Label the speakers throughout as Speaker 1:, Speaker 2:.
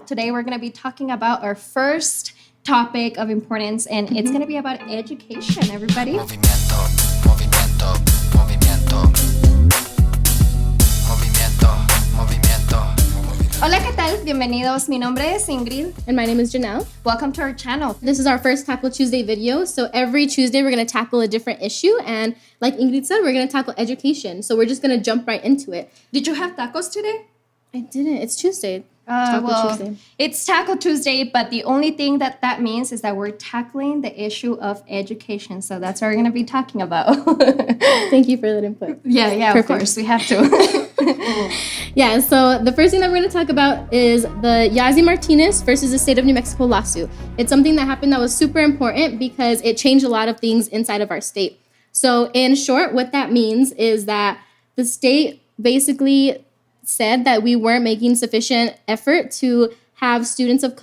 Speaker 1: Today we're going to be talking about our first topic of importance, and it's going to be about education, everybody.
Speaker 2: Movimiento, movimiento, movimiento. Movimiento, movimiento.
Speaker 1: Hola, ¿qué tal? Bienvenidos. Mi nombre es Ingrid.
Speaker 3: And my name is Janelle.
Speaker 1: Welcome to our channel.
Speaker 3: This is our first Tackle Tuesday video. So every Tuesday, we're going to tackle a different issue. And like Ingrid said, we're going to tackle education. So we're just going to jump right into it.
Speaker 1: Did you have tacos today?
Speaker 3: I didn't. It's Tuesday. Tuesday.
Speaker 1: It's Tackle Tuesday, but the only thing that means is that we're tackling the issue of education. So that's what we're going to be talking about.
Speaker 3: Thank you for that input.
Speaker 1: Yeah,
Speaker 3: Perfect.
Speaker 1: Of course. We have to.
Speaker 3: Yeah, so the first thing that we're going to talk about is the Yazzie Martinez versus the state of New Mexico lawsuit. It's something that happened that was super important because it changed a lot of things inside of our state. So in short, what that means is that the state basically said that we weren't making sufficient effort to have give students of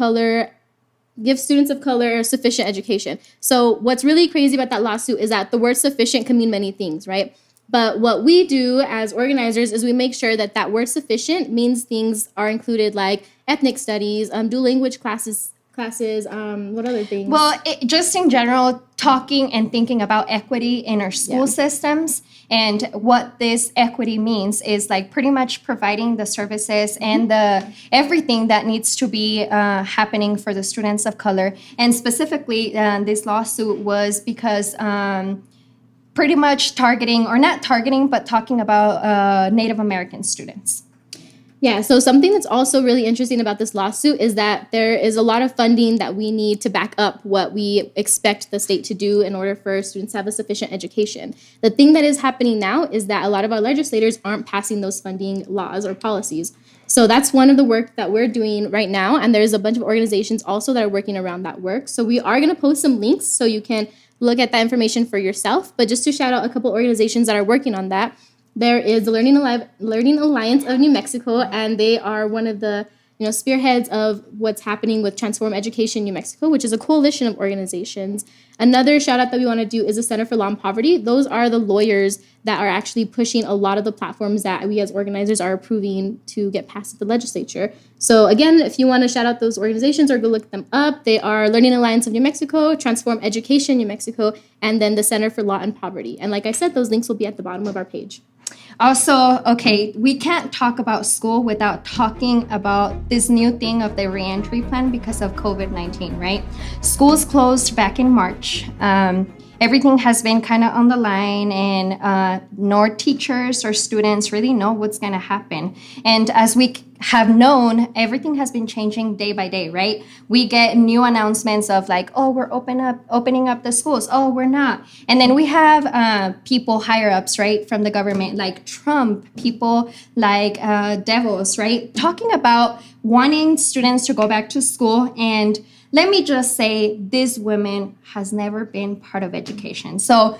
Speaker 3: color sufficient education. So what's really crazy about that lawsuit is that the word sufficient can mean many things, right? But what we do as organizers is we make sure that that word sufficient means things are included like ethnic studies, dual language classes, what other things?
Speaker 1: Well, just in general, talking and thinking about equity in our school systems, and what this equity means is like pretty much providing the services and the everything that needs to be happening for the students of color. And specifically, this lawsuit was because pretty much targeting, or not targeting, but talking about Native American students.
Speaker 3: Yeah, so something that's also really interesting about this lawsuit is that there is a lot of funding that we need to back up what we expect the state to do in order for students to have a sufficient education. The thing that is happening now is that a lot of our legislators aren't passing those funding laws or policies. So that's one of the work that we're doing right now, and there's a bunch of organizations also that are working around that work. So we are going to post some links so you can look at that information for yourself. But just to shout out a couple organizations that are working on that, there is the Learning Alliance of New Mexico, and they are one of the spearheads of what's happening with Transform Education New Mexico, which is a coalition of organizations. Another shout out that we want to do is the Center for Law and Poverty. Those are the lawyers that are actually pushing a lot of the platforms that we as organizers are approving to get passed at the legislature. So again, if you want to shout out those organizations or go look them up, they are Learning Alliance of New Mexico, Transform Education New Mexico, and then the Center for Law and Poverty. And like I said, those links will be at the bottom of our page.
Speaker 1: Also, okay, we can't talk about school without talking about this new thing of the reentry plan because of COVID-19, right? Schools closed back in March. Everything has been kind of on the line, and nor teachers or students really know what's going to happen. And as we have known, everything has been changing day by day, right? We get new announcements of like, oh, we're opening up the schools. Oh, we're not. And then we have people higher ups, right, from the government, like Trump, people like Devils, right, talking about wanting students to go back to school. And let me just say, this woman has never been part of education. So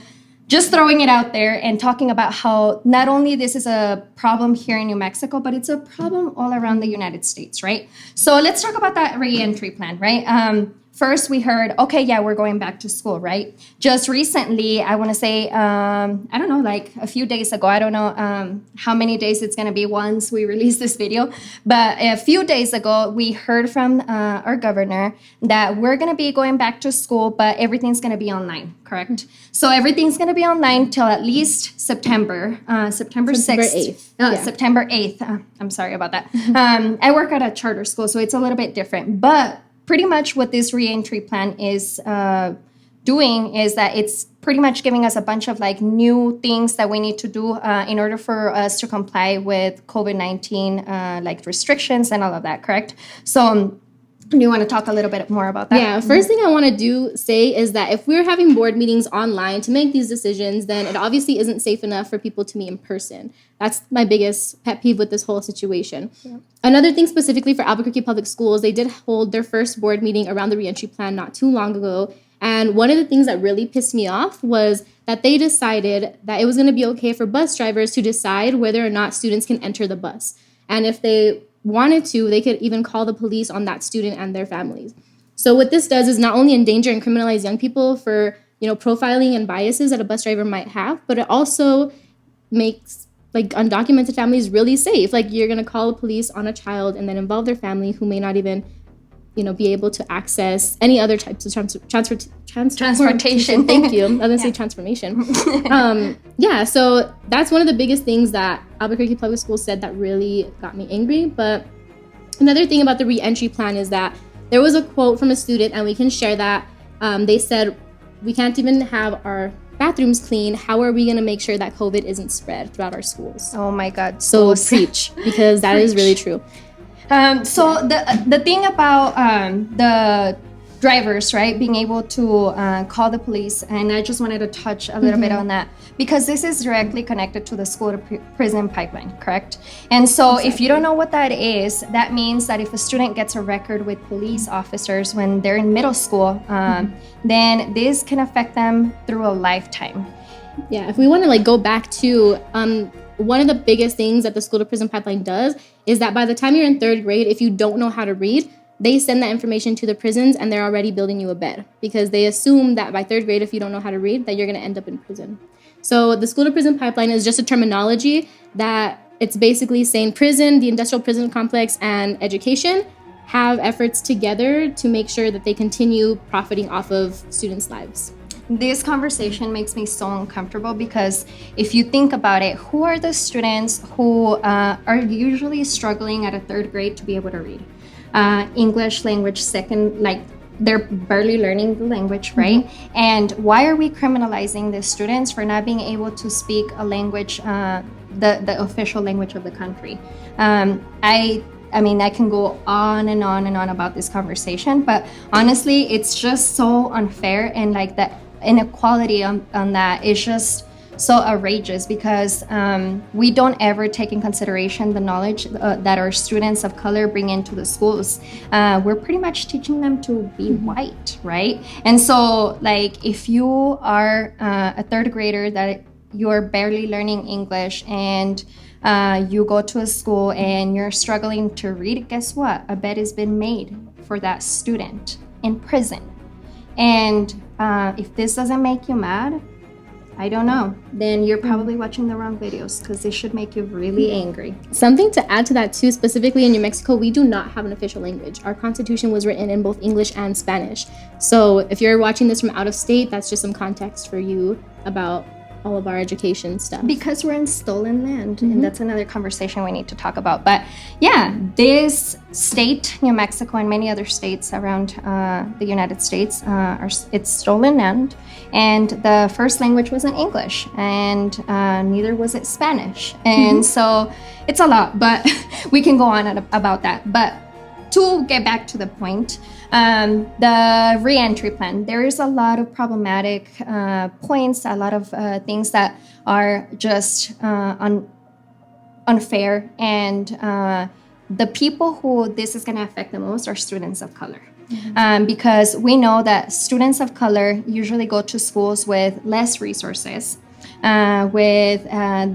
Speaker 1: just throwing it out there and talking about how not only this is a problem here in New Mexico, but it's a problem all around the United States, right? So let's talk about that reentry plan, right? First, we heard, okay, yeah, we're going back to school, right? Just recently, I want to say, I don't know, like a few days ago, I don't know how many days it's going to be once we release this video, but a few days ago, we heard from our governor that we're going to be going back to school, but everything's going to be online, correct? So everything's going to be online till at least September 6th. September 8th. I'm sorry about that. I work at a charter school, so it's a little bit different, but pretty much what this reentry plan is doing is that it's pretty much giving us a bunch of like new things that we need to do in order for us to comply with COVID-19 like restrictions and all of that, correct? So do you want to talk a little bit more about that?
Speaker 3: Yeah, first thing I want to say is that if we're having board meetings online to make these decisions, then it obviously isn't safe enough for people to meet in person. That's my biggest pet peeve with this whole situation. Yeah. Another thing specifically for Albuquerque Public Schools, they did hold their first board meeting around the reentry plan not too long ago. And one of the things that really pissed me off was that they decided that it was going to be okay for bus drivers to decide whether or not students can enter the bus. And if they wanted to, they could even call the police on that student and their families. So what this does is not only endanger and criminalize young people for, profiling and biases that a bus driver might have, but it also makes like undocumented families really safe. Like you're going to call the police on a child and then involve their family who may not even, be able to access any other types of transportation. Thank you. I was going to say transformation. So that's one of the biggest things that Albuquerque Public Schools said that really got me angry. But another thing about the re-entry plan is that there was a quote from a student, and we can share that. They said, we can't even have our bathrooms clean. How are we going to make sure that COVID isn't spread throughout our schools?
Speaker 1: Oh my God.
Speaker 3: So preach, because that is really true.
Speaker 1: The thing about the drivers, right, being able to call the police, and I just wanted to touch a little bit on that, because this is directly connected to the school to prison pipeline, correct? And so if you don't know what that is, that means that if a student gets a record with police officers when they're in middle school, then this can affect them through a lifetime.
Speaker 3: Yeah, if we want to go back to one of the biggest things that the school to prison pipeline does is that by the time you're in 3rd grade, if you don't know how to read, they send that information to the prisons and they're already building you a bed, because they assume that by 3rd grade, if you don't know how to read, that you're going to end up in prison. So the school to prison pipeline is just a terminology that it's basically saying prison, the industrial prison complex, and education have efforts together to make sure that they continue profiting off of students' lives.
Speaker 1: This conversation makes me so uncomfortable, because if you think about it, who are the students who are usually struggling at a 3rd grade to be able to read? English language second, they're barely learning the language, right? And why are we criminalizing the students for not being able to speak a language, the official language of the country? I mean, I can go on and on and on about this conversation, but honestly, it's just so unfair, and the inequality on that is just so outrageous, because we don't ever take in consideration the knowledge that our students of color bring into the schools. We're pretty much teaching them to be white, right? And so if you are a 3rd grader that you're barely learning English, and you go to a school and you're struggling to read, guess what? A bed has been made for that student in prison. And if this doesn't make you mad, I don't know, then you're probably watching the wrong videos, because they should make you really angry.
Speaker 3: Something to add to that too, specifically in New Mexico, we do not have an official language. Our Constitution was written in both English and Spanish. So if you're watching this from out of state, that's just some context for you about all of our education stuff.
Speaker 1: Because we're in stolen land, and that's another conversation we need to talk about. But yeah, this state, New Mexico, and many other states around the United States, it's stolen land, and the first language wasn't English, and neither was it Spanish. And so it's a lot, but we can go on about that. But to get back to the point, the re-entry plan, there is a lot of problematic points, a lot of things that are just unfair, and the people who this is going to affect the most are students of color. Because we know that students of color usually go to schools with less resources, with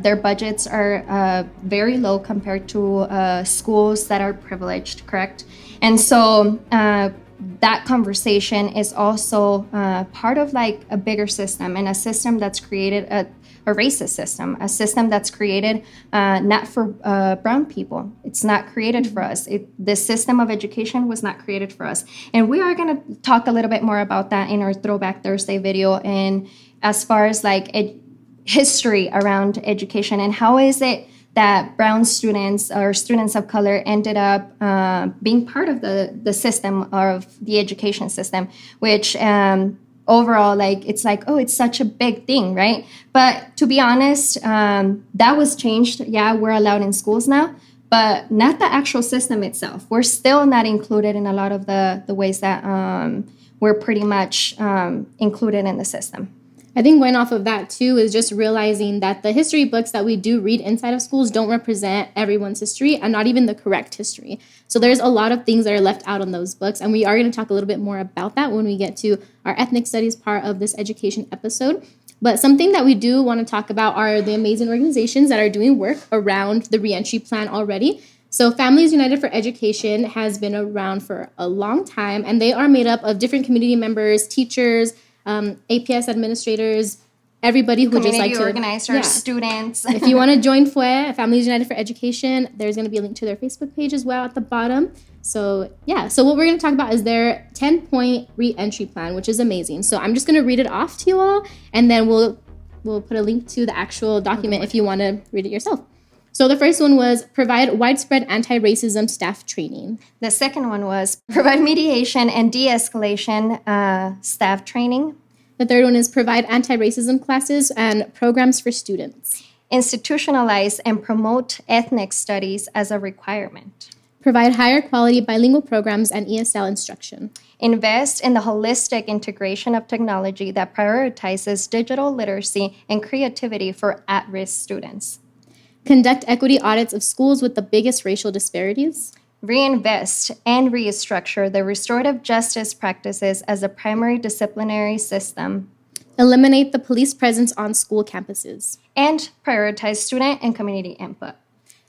Speaker 1: their budgets are very low compared to schools that are privileged, correct? And so that conversation is also part of a bigger system, and a system that's created, a racist system, a system that's created not for brown people. It's not created for us. The system of education was not created for us. And we are going to talk a little bit more about that in our Throwback Thursday video, and as far as history around education, and how is it that brown students or students of color ended up being part of the system, of the education system, which overall, it's it's such a big thing, right? But to be honest, that was changed. Yeah, we're allowed in schools now, but not the actual system itself. We're still not included in a lot of the ways that we're pretty much included in the system.
Speaker 3: I think going off of that too is just realizing that the history books that we do read inside of schools don't represent everyone's history, and not even the correct history. So there's a lot of things that are left out on those books, and we are going to talk a little bit more about that when we get to our ethnic studies part of this education episode. But something that we do want to talk about are the amazing organizations that are doing work around the reentry plan already. So Families United for Education has been around for a long time, and they are made up of different community members, teachers, APS administrators, everybody who would just like
Speaker 1: Community
Speaker 3: to
Speaker 1: organizers, students.
Speaker 3: If you want to join FUE, Families United for Education, there's going to be a link to their Facebook page as well at the bottom. So so what we're going to talk about is their 10-point re-entry plan, which is amazing. So I'm just going to read it off to you all, and then we'll put a link to the actual document if you want to read it yourself. So the first one was provide widespread anti-racism staff training.
Speaker 1: The second one was provide mediation and de-escalation staff training.
Speaker 3: The third one is provide anti-racism classes and programs for students.
Speaker 1: Institutionalize and promote ethnic studies as a requirement.
Speaker 3: Provide higher quality bilingual programs and ESL instruction.
Speaker 1: Invest in the holistic integration of technology that prioritizes digital literacy and creativity for at-risk students.
Speaker 3: Conduct equity audits of schools with the biggest racial disparities.
Speaker 1: Reinvest and restructure the restorative justice practices as a primary disciplinary system.
Speaker 3: Eliminate the police presence on school campuses.
Speaker 1: And prioritize student and community input.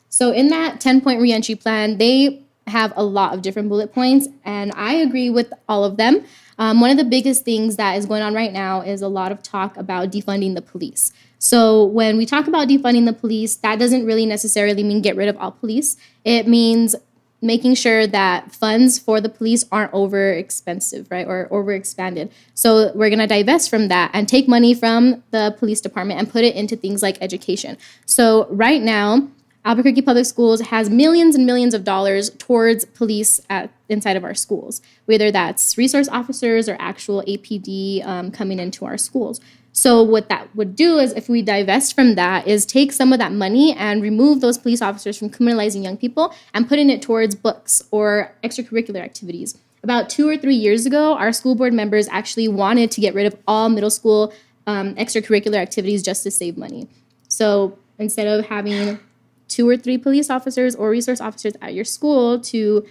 Speaker 3: So in that 10-point reentry plan, they have a lot of different bullet points, and I agree with all of them. One of the biggest things that is going on right now is a lot of talk about defunding the police. So when we talk about defunding the police, that doesn't really necessarily mean get rid of all police. It means making sure that funds for the police aren't over expensive, right, or overexpanded. So we're going to divest from that and take money from the police department and put it into things like education. So right now, Albuquerque Public Schools has millions and millions of dollars towards police inside of our schools, whether that's resource officers or actual APD coming into our schools. So what that would do is, if we divest from that, is take some of that money and remove those police officers from criminalizing young people and putting it towards books or extracurricular activities. About 2 or 3 years ago, our school board members actually wanted to get rid of all middle school extracurricular activities just to save money. So instead of having 2 or 3 police officers or resource officers at your school to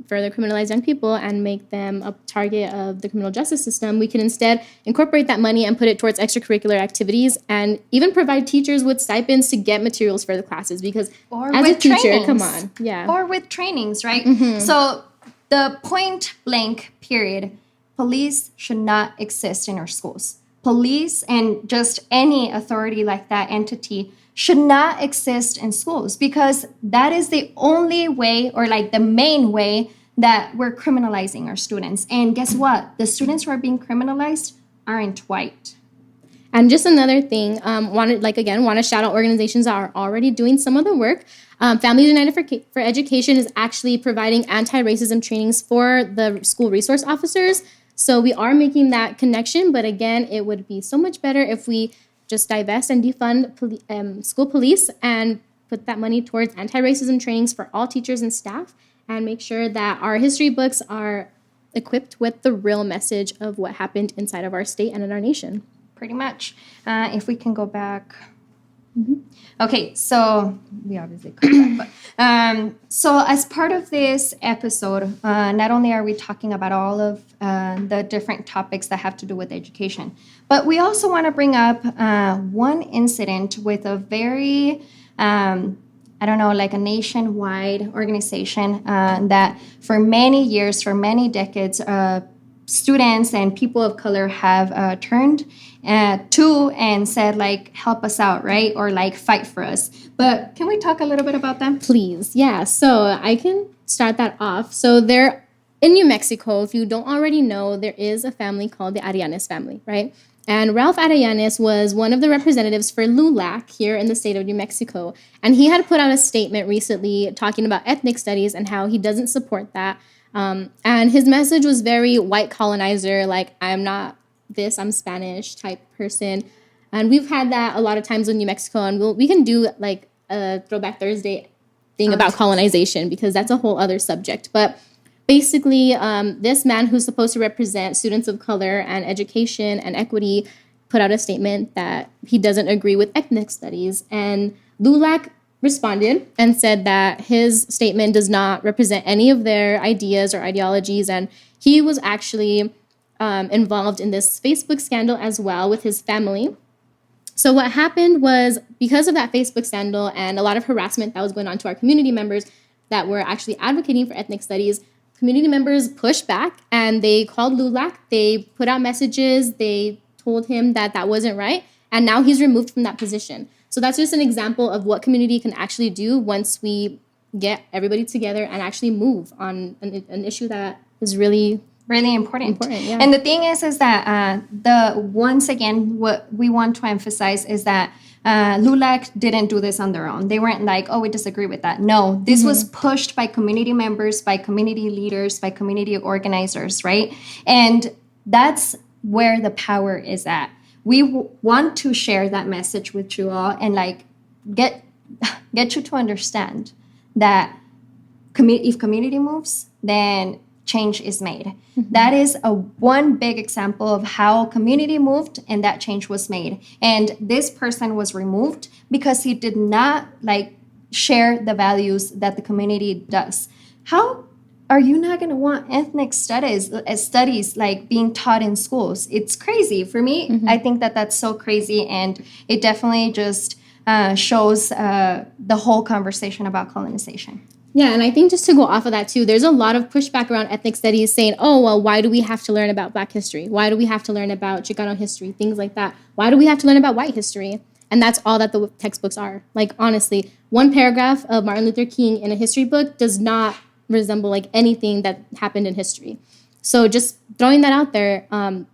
Speaker 3: further criminalize young people and make them a target of the criminal justice system, we can instead incorporate that money and put it towards extracurricular activities and even provide teachers with stipends to get materials for the classes, because as a teacher,
Speaker 1: trainings.
Speaker 3: come on. Yeah.
Speaker 1: Or with trainings, right? Mm-hmm. So the point blank period, police should not exist in our schools. Police and just any authority like that entity should not exist in schools, because that is the only way, or like the main way, that we're criminalizing our students. And guess what? The students who are being criminalized aren't white.
Speaker 3: And just another thing, want to shout out organizations that are already doing some of the work. Families United for Education is actually providing anti-racism trainings for the school resource officers. So we are making that connection, but again, it would be so much better if we just divest and defund school police and put that money towards anti-racism trainings for all teachers and staff, and make sure that our history books are equipped with the real message of what happened inside of our state and in our nation.
Speaker 1: Pretty much. If we can go back. Mm-hmm. Okay, so we obviously come back. But, so as part of this episode, not only are we talking about all of the different topics that have to do with education, but we also want to bring up one incident with a very, like a nationwide organization that for many years, for many decades, students and people of color have turned to and said, like, help us out, right? Or like, fight for us. But can we talk a little bit about them?
Speaker 3: Please. Yeah. So I can start that off. So they're in New Mexico. If you don't already know, there is a family called the Arellanes family, right? And Ralph Arellanes was one of the representatives for LULAC here in the state of New Mexico. And he had put out a statement recently talking about ethnic studies and how he doesn't support that. And his message was very white colonizer, like, I'm not this, I'm Spanish type person. And we've had that a lot of times in New Mexico, and we can do like a Throwback Thursday thing about colonization, because that's a whole other subject. But basically, this man who's supposed to represent students of color and education and equity put out a statement that he doesn't agree with ethnic studies. And LULAC responded and said that his statement does not represent any of their ideas or ideologies, and he was actually involved in this Facebook scandal as well with his family. So what happened was, because of that Facebook scandal and a lot of harassment that was going on to our community members that were actually advocating for ethnic studies, community members pushed back and they called LULAC. They put out messages. They told him that that wasn't right. And now he's removed from that position. So that's just an example of what community can actually do once we get everybody together and actually move on an issue that is really
Speaker 1: important.
Speaker 3: Yeah.
Speaker 1: And the thing is that once again, what we want to emphasize is that LULAC didn't do this on their own. They weren't like, oh, we disagree with that. No, this was pushed by community members, by community leaders, by community organizers, right? And that's where the power is at. We want to share that message with you all and like get you to understand that if community moves, then change is made. That is one big example of how community moved and that change was made. And this person was removed because he did not like share the values that the community does. How are you not going to want ethnic studies like being taught in schools? It's crazy. For me, I think that that's so crazy. And it definitely just shows the whole conversation about colonization.
Speaker 3: Yeah, and I think just to go off of that too, there's a lot of pushback around ethnic studies saying, oh, well, why do we have to learn about Black history? Why do we have to learn about Chicano history? Things like that. Why do we have to learn about white history? And that's all that the textbooks are. Like, honestly, one paragraph of Martin Luther King in a history book does not resemble like anything that happened in history. So just throwing that out there,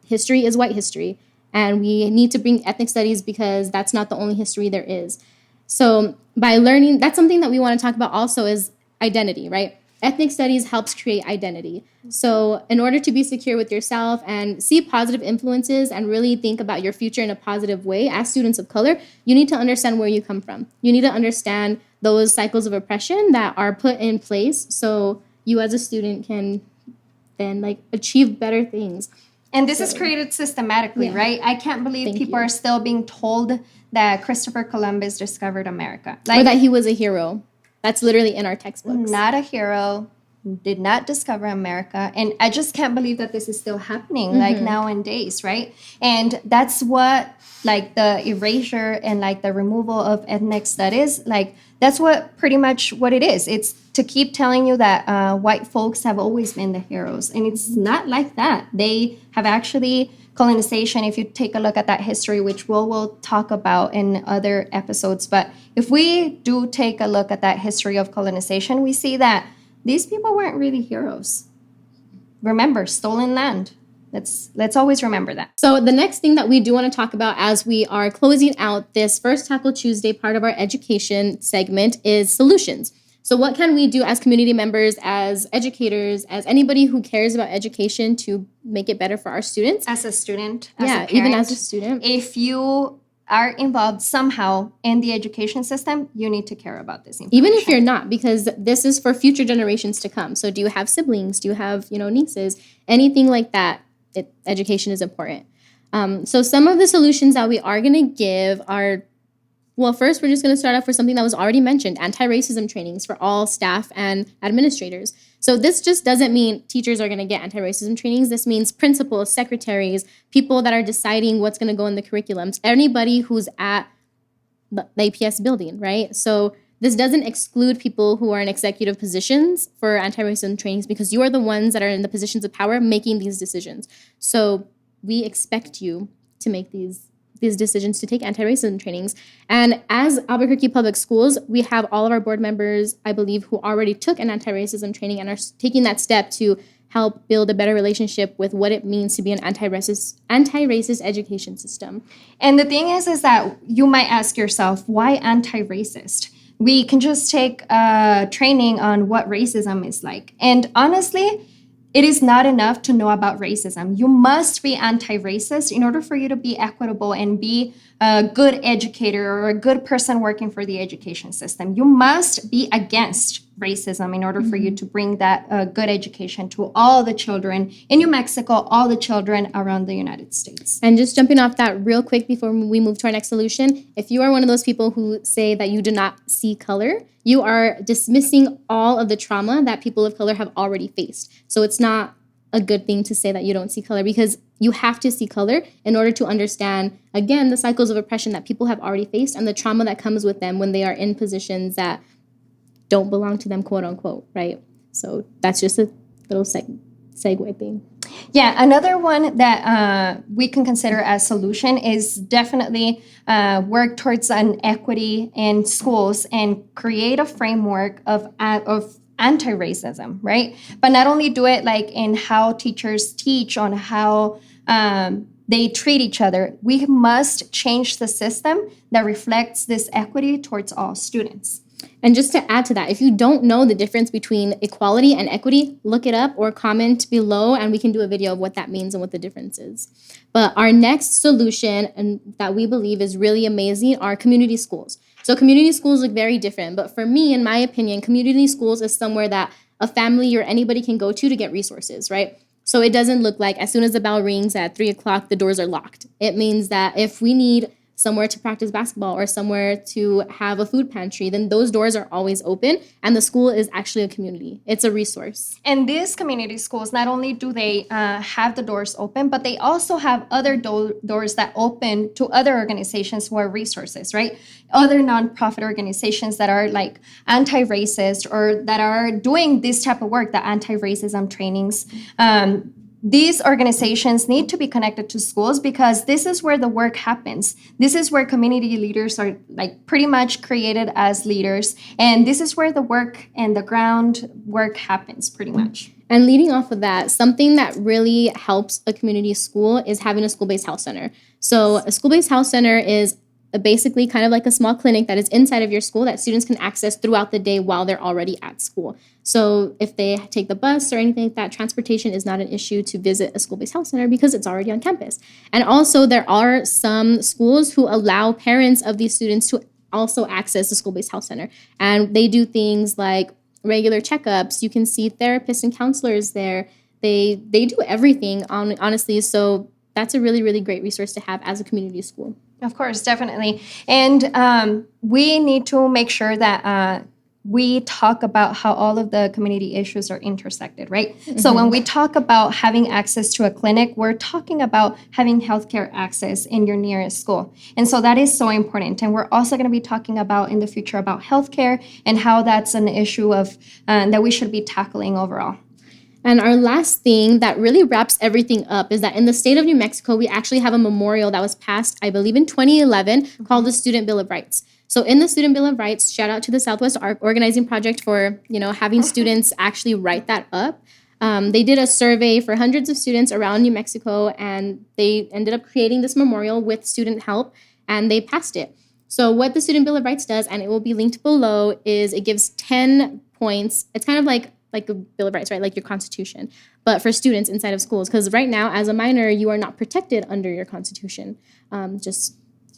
Speaker 3: history is white history. And we need to bring ethnic studies because that's not the only history there is. So by learning, that's something that we want to talk about also is identity, right? Ethnic studies helps create identity. So in order to be secure with yourself and see positive influences and really think about your future in a positive way as students of color, you need to understand where you come from. You need to understand those cycles of oppression that are put in place so you as a student can then like achieve better things.
Speaker 1: And this is created systematically, right? I can't believe people are still being told that Christopher Columbus discovered America.
Speaker 3: Or that he was a hero. That's literally in our textbooks.
Speaker 1: Not a hero, did not discover America. And I just can't believe that this is still happening like nowadays, right? And that's what like the erasure and like the removal of ethnic studies, like that's what pretty much what it is. It's to keep telling you that white folks have always been the heroes. And it's not like that. They have actually colonization, if you take a look at that history, which we'll talk about in other episodes. But if we do take a look at that history of colonization, we see that these people weren't really heroes. Remember, stolen land. Let's always remember that.
Speaker 3: So the next thing that we do want to talk about as we are closing out this First Tackle Tuesday part of our education segment is solutions. So what can we do as community members, as educators, as anybody who cares about education to make it better for our students?
Speaker 1: As a student, as a parent,
Speaker 3: even as a student.
Speaker 1: If you are involved somehow in the education system, you need to care about this information.
Speaker 3: Even if you're not, because this is for future generations to come. So do you have siblings? Do you have, nieces? Anything like that, education is important. So some of the solutions that we are going to give are, well, first, we're just going to start off with something that was already mentioned, anti-racism trainings for all staff and administrators. So this just doesn't mean teachers are going to get anti-racism trainings. This means principals, secretaries, people that are deciding what's going to go in the curriculums, anybody who's at the APS building, right? So this doesn't exclude people who are in executive positions for anti-racism trainings because you are the ones that are in the positions of power making these decisions. So we expect you to make these decisions to take anti-racism trainings. And as Albuquerque Public Schools, we have all of our board members, I believe, who already took an anti-racism training and are taking that step to help build a better relationship with what it means to be an anti-racist education system.
Speaker 1: And the thing is that you might ask yourself, why anti-racist? We can just take training on what racism is like. And honestly, it is not enough to know about racism. You must be anti-racist in order for you to be equitable and be a good educator or a good person working for the education system. You must be against racism in order for you to bring that good education to all the children in New Mexico, all the children around the United States.
Speaker 3: And just jumping off that real quick before we move to our next solution, if you are one of those people who say that you do not see color, you are dismissing all of the trauma that people of color have already faced. So it's not a good thing to say that you don't see color because you have to see color in order to understand, again, the cycles of oppression that people have already faced and the trauma that comes with them when they are in positions that don't belong to them, quote unquote, right? So that's just a little segue thing.
Speaker 1: Yeah, another one that we can consider as solution is definitely work towards an equity in schools and create a framework of anti-racism, right? But not only do it like in how teachers teach on how they treat each other. We must change the system that reflects this equity towards all students.
Speaker 3: And just to add to that, if you don't know the difference between equality and equity, look it up or comment below and we can do a video of what that means and what the difference is. But our next solution, and that we believe is really amazing, are community schools. So community schools look very different, but for me, in my opinion, community schools is somewhere that a family or anybody can go to get resources, right? So it doesn't look like as soon as the bell rings at 3 o'clock, the doors are locked. It means that if we need somewhere to practice basketball or somewhere to have a food pantry, then those doors are always open and the school is actually a community. It's a resource.
Speaker 1: And these community schools, not only do they have the doors open, but they also have other doors that open to other organizations who are resources, right? Other nonprofit organizations that are like anti-racist or that are doing this type of work, the anti-racism trainings. These organizations need to be connected to schools because this is where the work happens. This is where community leaders are like pretty much created as leaders. And this is where the work and the ground work happens pretty much.
Speaker 3: And leading off of that, something that really helps a community school is having a school-based health center. So a school-based health center is basically kind of like a small clinic that is inside of your school that students can access throughout the day while they're already at school. So if they take the bus or anything like that, transportation is not an issue to visit a school-based health center because it's already on campus. And also there are some schools who allow parents of these students to also access the school-based health center. And they do things like regular checkups. You can see therapists and counselors there. They do everything, honestly. So that's a really, really great resource to have as a community school.
Speaker 1: Of course, definitely. And we need to make sure that we talk about how all of the community issues are intersected, right? Mm-hmm. So when we talk about having access to a clinic, we're talking about having healthcare access in your nearest school. And so that is so important. And we're also going to be talking about in the future about healthcare and how that's an issue of that we should be tackling overall.
Speaker 3: And our last thing that really wraps everything up is that in the state of New Mexico, we actually have a memorial that was passed, I believe, in 2011 called the Student Bill of Rights. So in the Student Bill of Rights, shout out to the Southwest Organizing Project for, having students actually write that up. They did a survey for hundreds of students around New Mexico, and they ended up creating this memorial with student help, and they passed it. So what the Student Bill of Rights does, and it will be linked below, is it gives 10 points. It's kind of like a Bill of Rights, right? Like your Constitution, but for students inside of schools. Because right now, as a minor, you are not protected under your Constitution.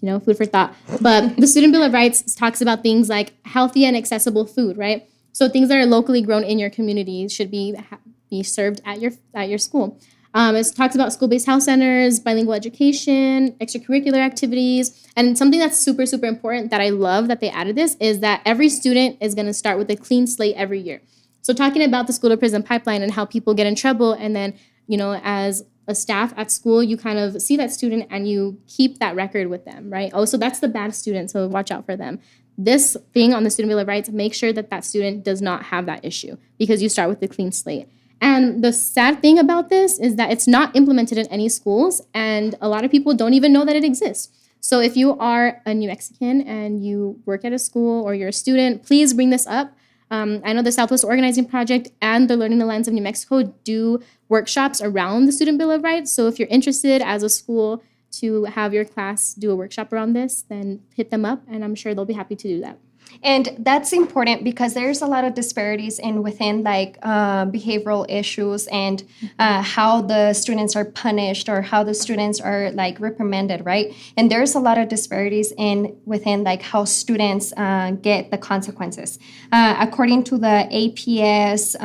Speaker 3: Food for thought. But the Student Bill of Rights talks about things like healthy and accessible food, right? So things that are locally grown in your community should be served at your school. It talks about school-based health centers, bilingual education, extracurricular activities, and something that's super, super important that I love that they added this is that every student is going to start with a clean slate every year. So talking about the school to prison pipeline and how people get in trouble, and then, as a staff at school, you kind of see that student and you keep that record with them, right? Oh, so that's the bad student, so watch out for them. This thing on the Student Bill of Rights, make sure that student does not have that issue because you start with a clean slate. And the sad thing about this is that it's not implemented in any schools, and a lot of people don't even know that it exists. So if you are a New Mexican and you work at a school or you're a student, please bring this up. I know the Southwest Organizing Project and the Learning the Lens of New Mexico do workshops around the Student Bill of Rights. So if you're interested as a school to have your class do a workshop around this, then hit them up, and I'm sure they'll be happy to do that.
Speaker 1: And that's important because there's a lot of disparities within behavioral issues and how the students are punished or how the students are reprimanded, right? And there's a lot of disparities within how students get the consequences. According to the APS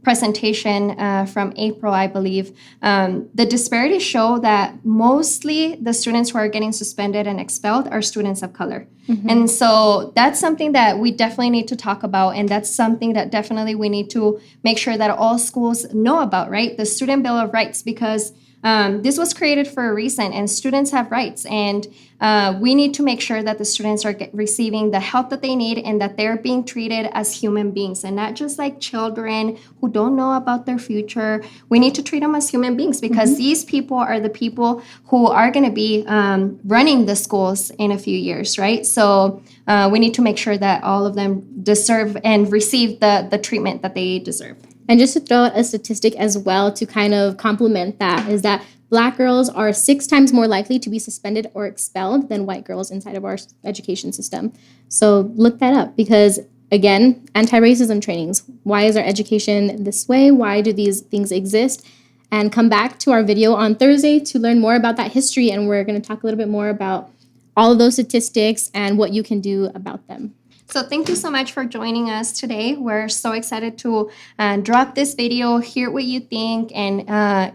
Speaker 1: presentation from April, I believe, the disparities show that mostly the students who are getting suspended and expelled are students of color. Mm-hmm. And so that's something that we definitely need to talk about, and that's something that definitely we need to make sure that all schools know about, right? The Student Bill of Rights, because This was created for a reason, and students have rights, and we need to make sure that the students are receiving the help that they need and that they're being treated as human beings and not just like children who don't know about their future. We need to treat them as human beings because these people are the people who are going to be running the schools in a few years, right? So we need to make sure that all of them deserve and receive the treatment that they deserve.
Speaker 3: And just to throw out a statistic as well to kind of complement that is that Black girls are 6 times more likely to be suspended or expelled than white girls inside of our education system. So look that up because, again, anti-racism trainings. Why is our education this way? Why do these things exist? And come back to our video on Thursday to learn more about that history. And we're going to talk a little bit more about all of those statistics and what you can do about them.
Speaker 1: So thank you so much for joining us today. We're so excited to drop this video, hear what you think. And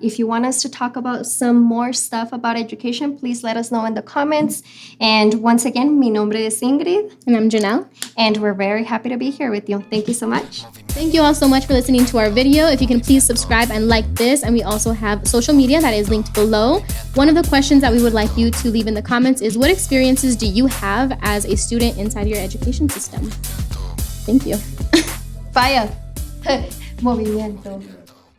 Speaker 1: if you want us to talk about some more stuff about education, please let us know in the comments. And once again, mi nombre es Ingrid.
Speaker 3: And I'm Janelle.
Speaker 1: And we're very happy to be here with you. Thank you so much.
Speaker 3: Thank you all so much for listening to our video. If you can please subscribe and like this. And we also have social media that is linked below. One of the questions that we would like you to leave in the comments is what experiences do you have as a student inside your education system? Thank you.
Speaker 1: Fire. Movimiento.